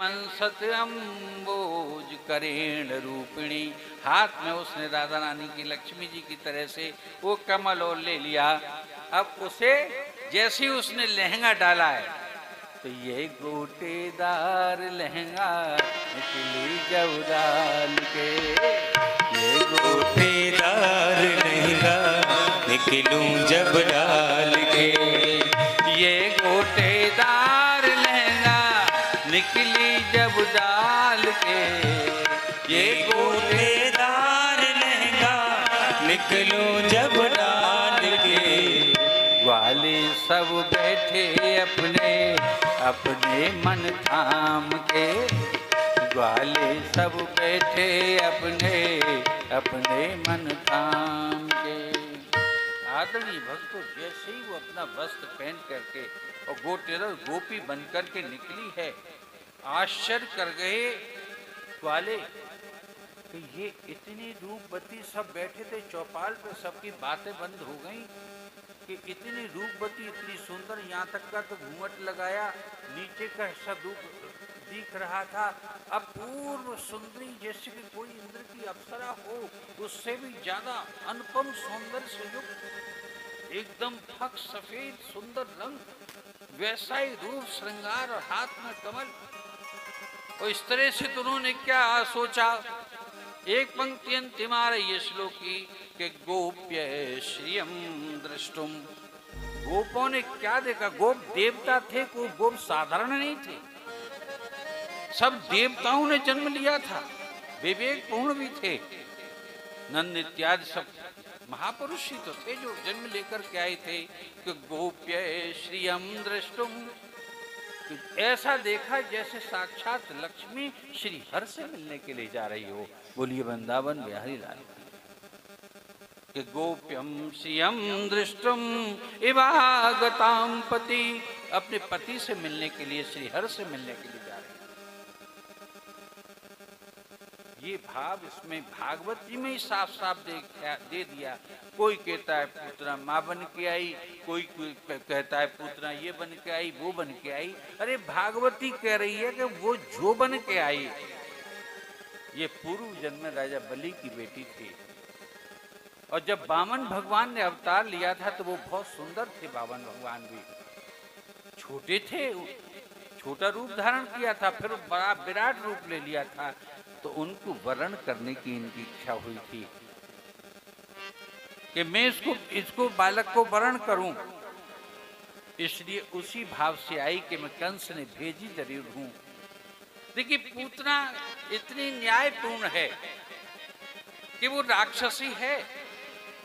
मंसत अम्बोज करेण रूपिणी, हाथ में उसने राधा रानी की लक्ष्मी जी की तरह से वो कमल और ले लिया। अब उसे जैसे ही उसने लहंगा डाला है तो ये गोटेदार लहंगा निकली जब डाल के, ये गोटेदार लहंगा निकलूं जब डाल के, ये गोटेदार लहंगा निकली जब डाल के, ये गोटेदार लहंगा निकलूं जब डाल के। ग्वाले सब बैठे अपने अपने मन थाम के, ग्वाले सब बैठे अपने अपने मन थाम के। आदरणीय भक्तों, जैसे ही वो अपना वस्त्र पहन करके और गोटेदार गोपी बन करके निकली है, आश्चर्य कर गए ग्वाले कि ये इतनी रूपवती, सब बैठे थे चौपाल पे, सबकी बातें बंद हो गई कि इतनी रूपवती, इतनी सुंदर, यहाँ तक का तो घूंघट लगाया, नीचे का हिस्सा दिख रहा था। अपूर्व सुंदरी, जैसे कि कोई इंद्र की अप्सरा हो, उससे भी ज्यादा अनुपम सौंदर्य से युक्त, एकदम फक सफेद सुंदर रंग, वैसा ही रूप श्रृंगार और हाथ में कमल। और इस तरह से तो उन्होंने क्या सोचा, एक पंक्ति अंतिमार ये श्लोकी के गोप्य श्रियम दृष्टुम। गोपों ने क्या देखा? गोप देवता थे, कोई गोप साधारण नहीं थे, सब देवताओं ने जन्म लिया था, विवेक पूर्ण भी थे। नंद इत्यादि सब महापुरुष ही तो थे जो जन्म लेकर के आए थे। कि गोप्य श्रियम दृष्टुम, ऐसा देखा जैसे साक्षात लक्ष्मी श्री हर से मिलने के लिए जा रही हो। बोलिए वृंदावन बिहारी लाल कि गोप्यम श्रियम दृष्टुम इवागताम पति, अपने पति से मिलने के लिए, श्री हर से मिलने के लिए जा रहे हैं। ये भाव इसमें भागवत जी में ही साफ साफ दे दिया। कोई कहता है पुत्रा माँ बन के आई, कोई कहता है पुत्रा ये बन के आई, वो बन के आई। अरे भागवती कह रही है कि वो जो बन के आई, ये पूर्व जन्म में राजा बलि की बेटी थी। और जब वामन भगवान ने अवतार लिया था तो वो बहुत सुंदर थे। वामन भगवान भी छोटे थे, छोटा रूप धारण किया था, फिर बड़ा विराट रूप ले लिया था। तो उनको वर्ण करने की इनकी इच्छा हुई थी कि मैं इसको बालक को वर्ण करूं। इसलिए उसी भाव से आई कि मैं कंस ने भेजी जरूर हूं। देखिए पूतना इतनी न्यायपूर्ण है कि वो राक्षसी है,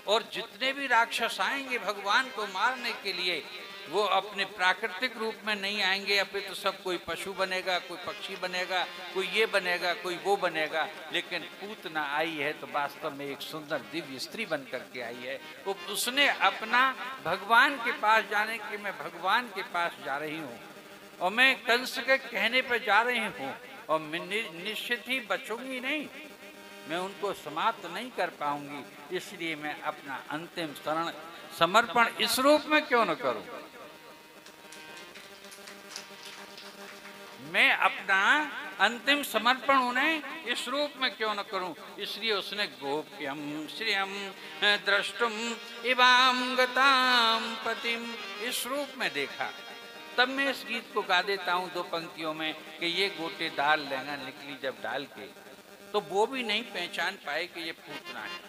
और जितने भी राक्षस आएंगे भगवान को मारने के लिए, वो अपने प्राकृतिक रूप में नहीं आएंगे। अब तो सब कोई पशु बनेगा, कोई पक्षी बनेगा, कोई ये बनेगा, कोई वो बनेगा। लेकिन पूतना आई है तो वास्तव में एक सुंदर दिव्य स्त्री बन करके आई है। वो उसने अपना भगवान के पास जाने के, मैं भगवान के पास जा रही हूँ और मैं कंस के कहने पर जा रही हूँ, और मैं निश्चित ही बचूंगी नहीं, मैं उनको समाप्त नहीं कर पाऊंगी। इसलिए मैं अपना अंतिम शरण समर्पण इस रूप में क्यों न करूं, मैं अपना अंतिम समर्पण उन्हें इस रूप में क्यों न करूं। इसलिए उसने गोप्यम श्रियम द्रष्टुम इवाम गताम पतिम इस रूप में देखा। तब मैं इस गीत को गा देता हूं दो पंक्तियों में कि ये गोटेदार लहंगा निकली जब डाल के, तो वो भी नहीं पहचान पाए कि ये पूतना है।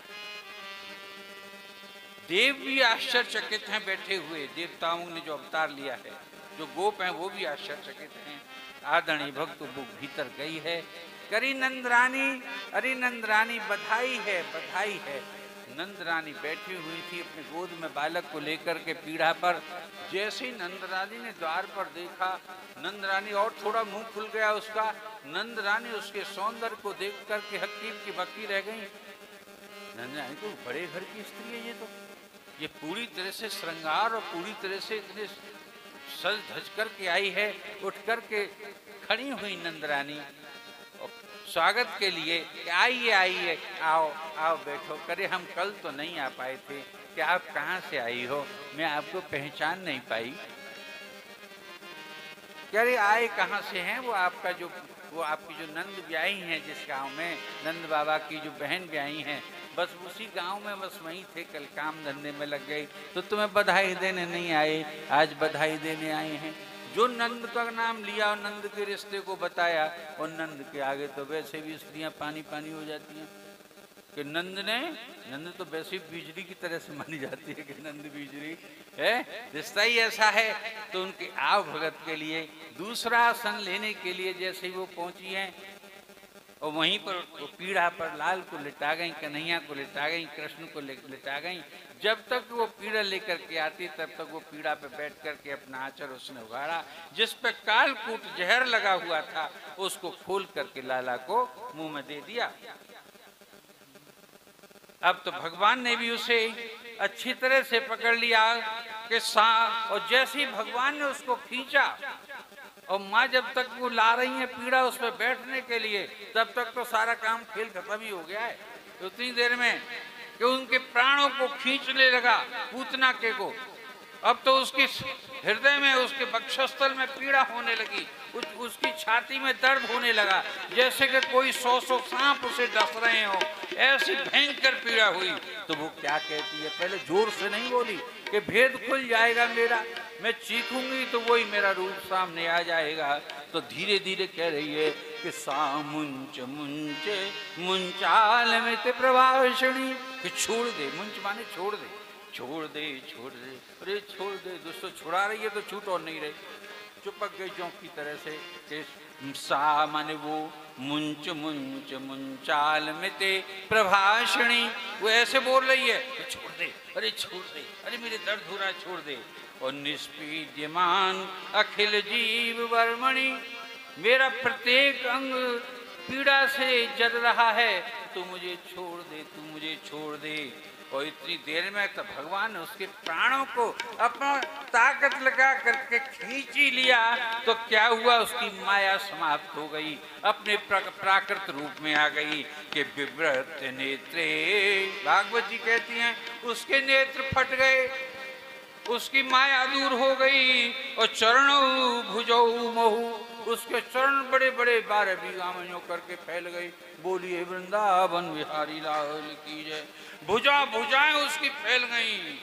देव भी आश्चर्यचकित हैं बैठे हुए, देवताओं ने जो अवतार लिया है, जो गोप हैं वो भी आश्चर्यचकित हैं। आदरणीय भक्त वो भीतर गई है, करी नंदरानी, अरे नंदरानी बधाई है, बधाई है। नंदरानी बैठी हुई थी अपने गोद में बालक को लेकर के पीढ़ा पर। जैसे ही नंदरानी ने द्वार पर देखा, नंदरानी और थोड़ा मुंह खुल गया उसका। नंदरानी उसके सौंदर्य को देख करके हक्की की बक्की रह गई। नंदरानी तो बड़े घर की स्त्री है, ये पूरी तरह से श्रृंगार और पूरी तरह से इतने सज धज करके आई है। उठ करके खड़ी हुई नंदरानी स्वागत के लिए, आइए आइए, आओ आओ बैठो। करे हम कल तो नहीं आ पाए थे, कि आप कहाँ से आई हो, मैं आपको पहचान नहीं पाई। कह रहे आए कहाँ से हैं? वो आपका जो वो आपकी जो नंद ब्याही हैं जिस गांव में, नंद बाबा की जो बहन ब्याही हैं, बस उसी गांव में बस वहीं थे, कल काम धंधे में लग गए, तो तुम्हें बधाई देने नहीं आए, आज बधाई देने आए हैं। जो नंद का नाम लिया और नंद के रिश्ते को बताया, और नंद के आगे तो वैसे भी स्त्रियां पानी पानी हो जाती हैं कि नंद तो वैसे ही बिजली की तरह से मानी जाती है कि नंद बिजली है, रिश्ता ही ऐसा है। तो उनके आव भगत के लिए दूसरा आसन लेने के लिए जैसे ही वो पहुंची हैं, और वहीं पर वो पीढ़ा पर लाल को लिटा गई, कन्हैया को लिटा गई, कृष्ण को लिटा गई। जब तक वो पीड़ा लेकर के आती तब तक वो पीड़ा पे बैठ करके अपना आंचल उसने उगाड़ा, जिस पे कालकूट जहर लगा हुआ था उसको खोल करके लाला को मुंह में दे दिया। अब तो भगवान ने भी उसे अच्छी तरह से पकड़ लिया कि और जैसे ही भगवान ने उसको खींचा, और माँ जब तक वो ला रही है पीड़ा उस पर बैठने के लिए, तब तक तो सारा काम खेल खत्म ही हो गया है। उतनी देर में कि उनके प्राणों को खींचने लगा पूतना के को। अब तो उसकी हृदय में, उसके वक्षस्थल में पीड़ा होने लगी, उसकी छाती में दर्द होने लगा, जैसे कि कोई 100 सांप उसे डस रहे हो, ऐसी भयंकर पीड़ा हुई। तो वो क्या कहती है, पहले जोर से नहीं बोली कि भेद खुल जाएगा मेरा, मैं चीखूंगी तो वही मेरा रूप सामने आ जाएगा। तो धीरे धीरे कह रही है कि सामुंच मुंचे मुंचाल में ते प्रभाषणी, कि छोड़ दे, मुंच माने छोड़ दे, छोड़ दे, छोड़ दे, अरे छोड़ दे। दोस्तों छुड़ा रही है तो छूट और नहीं रही, चुपक गई जोंक की तरह से कि सा माने वो मुंच मुंच मुंचाल में ते प्रभाषणी, वो ऐसे बोल रही है तो छोड़ दे, अरे छोड़ दे, अरे मेरे दर्द हो रहा है, छोड़ दे। और निष्पीड्यमान अखिल जीव वर्मणि, मेरा प्रत्येक अंग पीड़ा से जल रहा है, तू मुझे छोड़ दे, तू मुझे छोड़ दे। और इतनी देर में तो भगवान ने उसके प्राणों को अपना ताकत लगा करके खींच ही लिया। तो क्या हुआ, उसकी माया समाप्त हो गई, अपने प्राकृत रूप में आ गई कि विव्रत नेत्रे, भागवत जी कहती हैं उसके नेत्र फट गए, उसकी माया दूर हो गई। और चरणों भुजौ महु, उसके चरण बड़े बड़े 12 बीघामणियों करके फैल गई। बोलिए वृंदावन बिहारी लाल की जय। भुजाएं उसकी फैल गई,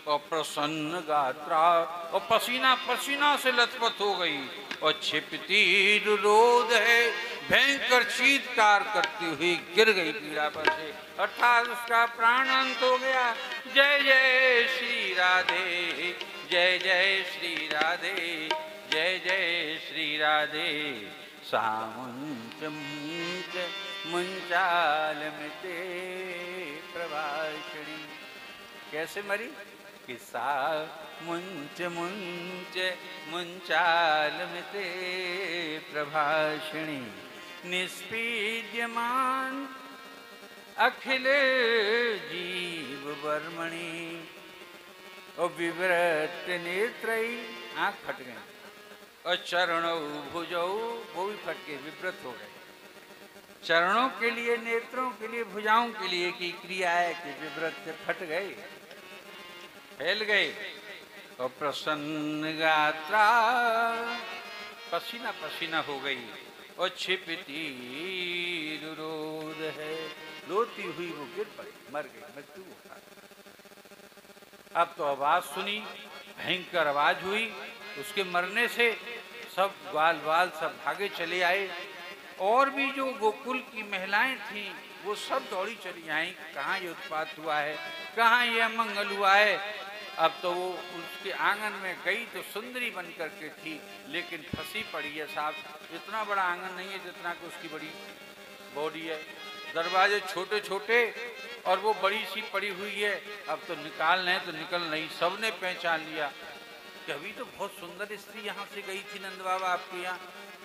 और प्रसन्न गात्रा, और पसीना पसीना से लथपथ हो गई। और छिपती रोध है, भयंकर चीत्कार करती हुई गिर गई पीड़ा पर से, अर्थात उसका प्राण अंत हो गया। जय जय श्री राधे, जय जय श्री राधे, जय जय श्री राधे। सामुंच मुंच मुंचाल में ते प्रभाषणी, कैसे मरी कि सा मुंच मुंच मुंचाल में ते प्रभाषणी, निष्पीड्यमान अखिल जीव वर्मणि। और विव्रत नेत्रई, आंख फट गई, और चरणों भुजौ, वो भी फट गए, विव्रत हो गए। चरणों के लिए, नेत्रों के लिए, भुजाओं के लिए की क्रिया है कि विव्रत से फट गए, फैल गए। और प्रसन्न गात्रा, पसीना पसीना हो गई। और छिपती रोध है, रोती हुई वो गिर पड़ी, मर गई, मृत्यु होता। अब तो आवाज सुनी, भयंकर आवाज हुई, उसके मरने से सब ग्वाल बाल सब भागे चले आए। और भी जो गोकुल की महिलाएं थीं वो सब दौड़ी चली आई, कहाँ ये उत्पात हुआ है, कहाँ ये अमंगल हुआ है। अब तो वो उसके आंगन में गई तो सुंदरी बन करके थी, लेकिन फंसी पड़ी है साहब। इतना बड़ा आंगन नहीं है जितना कि उसकी बड़ी बॉडी है, दरवाजे छोटे छोटे और वो बड़ी सी पड़ी हुई है। अब तो निकालना है तो निकल नहीं। सबने पहचान लिया कि अभी तो बहुत सुंदर स्त्री यहाँ से गई थी नंद बाबा आपके यहाँ।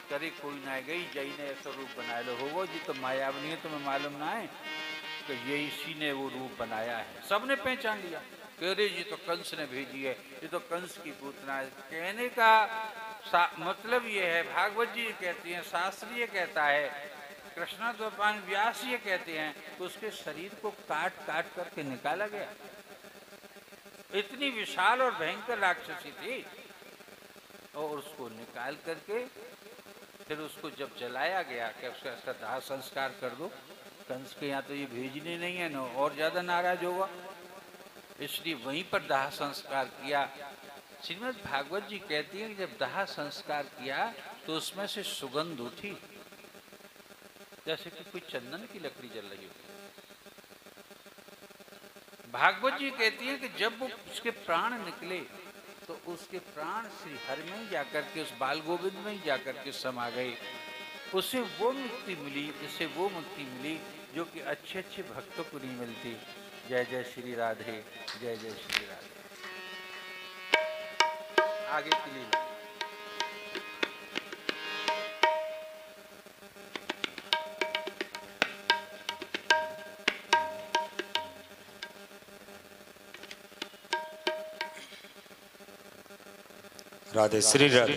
करे कोई ना गई, जई ने ऐसा रूप बनाया लो हो जी, तो मायावनी है, तुम्हें मालूम ना है कि ये इसी ने वो रूप बनाया है। सबने पहचान लिया, कह रहे जी तो कंस ने भेजी है, ये तो कंस की पूतना है। कहने का मतलब ये है, भागवत जी कहती हैं, शास्त्रीय कहता है, कृष्णा द्वैपायन व्यास ये कहते हैं कि उसके शरीर को काट काट करके निकाला गया। इतनी विशाल और भयंकर राक्षसी थी। और उसको निकाल करके फिर उसको जब जलाया गया कि उसका ऐसा दाह संस्कार कर दो, कंस के यहाँ तो ये भेजने नहीं है ना, और ज़्यादा नाराज होगा, इसलिए वहीं पर दाह संस्कार किया। श्रीमद् भागवत जी कहती है कि जब दाह संस्कार किया तो उसमें से सुगंध उठी जैसे कि कोई चंदन की लकड़ी जल रही हो। भागवत जी कहती है कि जब वो उसके प्राण निकले तो उसके प्राण श्री हरि में ही जाकर के, उस बाल गोविंद में ही जाकर के समा गए। उसे वो मुक्ति मिली, उसे वो मुक्ति मिली जो कि अच्छे अच्छे भक्तों को नहीं मिलती। जय जय श्री राधे, जय जय श्री राधे। आगे के लिए राधे श्री राधे।